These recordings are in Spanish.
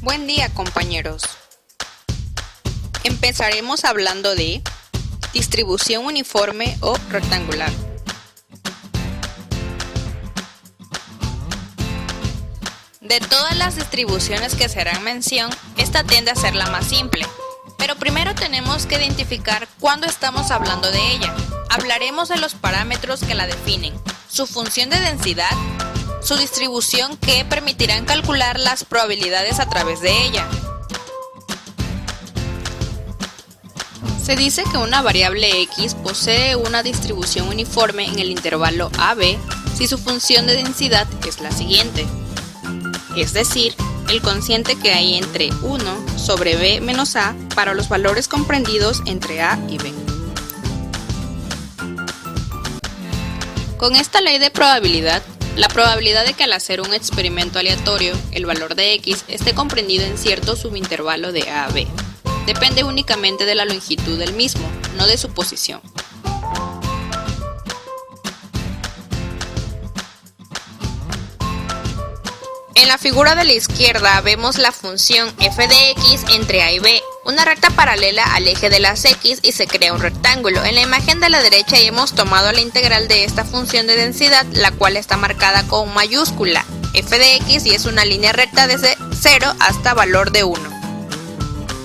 Buen día, compañeros. Empezaremos hablando de distribución uniforme o rectangular. De todas las distribuciones que se harán mención, esta tiende a ser la más simple, pero primero tenemos que identificar cuándo estamos hablando de ella. Hablaremos de los parámetros que la definen, su función de densidad, su distribución que permitirán calcular las probabilidades a través de ella. Se dice que una variable x posee una distribución uniforme en el intervalo AB si su función de densidad es la siguiente, es decir, el cociente que hay entre 1 sobre b menos a para los valores comprendidos entre a y b. Con esta ley de probabilidad, la probabilidad de que al hacer un experimento aleatorio, el valor de x esté comprendido en cierto subintervalo de a a b, depende únicamente de la longitud del mismo, no de su posición. En la figura de la izquierda vemos la función f de x entre a y b, una recta paralela al eje de las x y se crea un rectángulo. En la imagen de la derecha hemos tomado la integral de esta función de densidad, la cual está marcada con mayúscula f de x y es una línea recta desde 0 hasta valor de 1.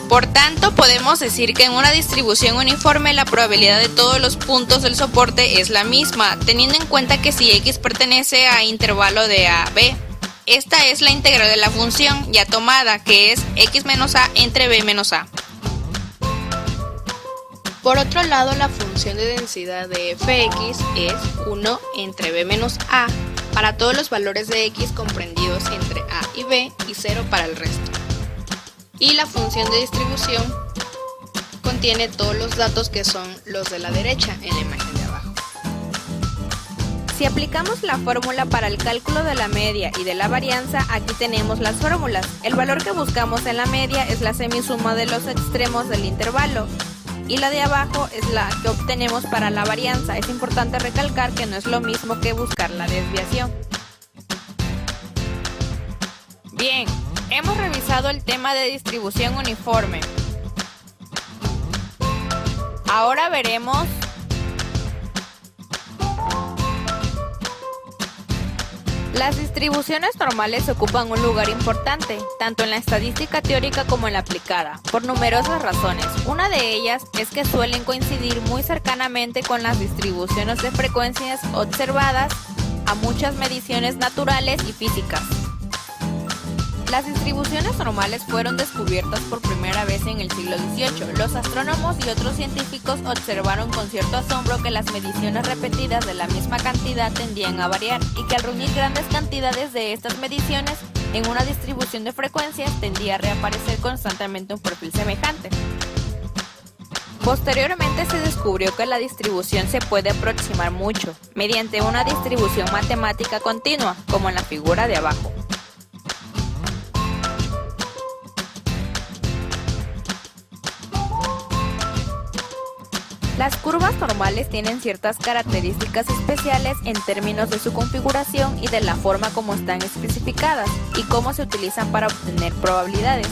Por tanto, podemos decir que en una distribución uniforme la probabilidad de todos los puntos del soporte es la misma, teniendo en cuenta que si x pertenece a intervalo de a a b, esta es la integral de la función ya tomada, que es x menos a entre b menos a. Por otro lado, la función de densidad de fx es 1 entre b menos a para todos los valores de x comprendidos entre a y b y 0 para el resto. Y la función de distribución contiene todos los datos que son los de la derecha en la imagen de abajo. Si aplicamos la fórmula para el cálculo de la media y de la varianza, aquí tenemos las fórmulas. El valor que buscamos en la media es la semisuma de los extremos del intervalo y la de abajo es la que obtenemos para la varianza. Es importante recalcar que no es lo mismo que buscar la desviación. Bien, hemos revisado el tema de distribución uniforme. Ahora veremos las distribuciones normales ocupan un lugar importante, tanto en la estadística teórica como en la aplicada, por numerosas razones. Una de ellas es que suelen coincidir muy cercanamente con las distribuciones de frecuencias observadas a muchas mediciones naturales y físicas. Las distribuciones normales fueron descubiertas por primera vez en el siglo XVIII. Los astrónomos y otros científicos observaron con cierto asombro que las mediciones repetidas de la misma cantidad tendían a variar y que al reunir grandes cantidades de estas mediciones en una distribución de frecuencias tendía a reaparecer constantemente un perfil semejante. Posteriormente se descubrió que la distribución se puede aproximar mucho mediante una distribución matemática continua, como en la figura de abajo. Las curvas normales tienen ciertas características especiales en términos de su configuración y de la forma como están especificadas y cómo se utilizan para obtener probabilidades.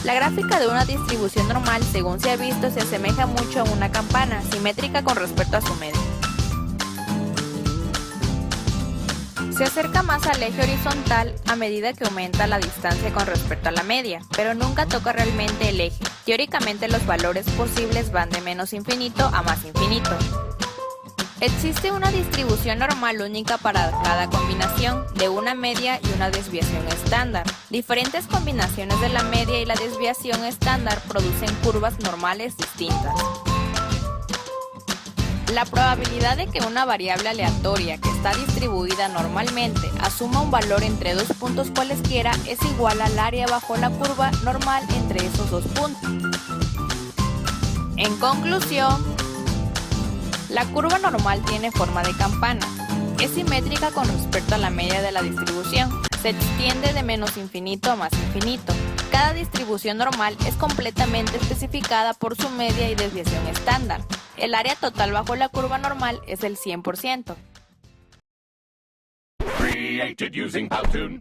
La gráfica de una distribución normal, según se ha visto, se asemeja mucho a una campana, simétrica con respecto a su media. Se acerca más al eje horizontal a medida que aumenta la distancia con respecto a la media, pero nunca toca realmente el eje. Teóricamente los valores posibles van de menos infinito a más infinito. Existe una distribución normal única para cada combinación de una media y una desviación estándar. Diferentes combinaciones de la media y la desviación estándar producen curvas normales distintas. La probabilidad de que una variable aleatoria que está distribuida normalmente asuma un valor entre dos puntos cualesquiera es igual al área bajo la curva normal entre esos dos puntos. En conclusión, la curva normal tiene forma de campana. Es simétrica con respecto a la media de la distribución. Se extiende de menos infinito a más infinito. Cada distribución normal es completamente especificada por su media y desviación estándar. El área total bajo la curva normal es el 100%. Created using Powtoon.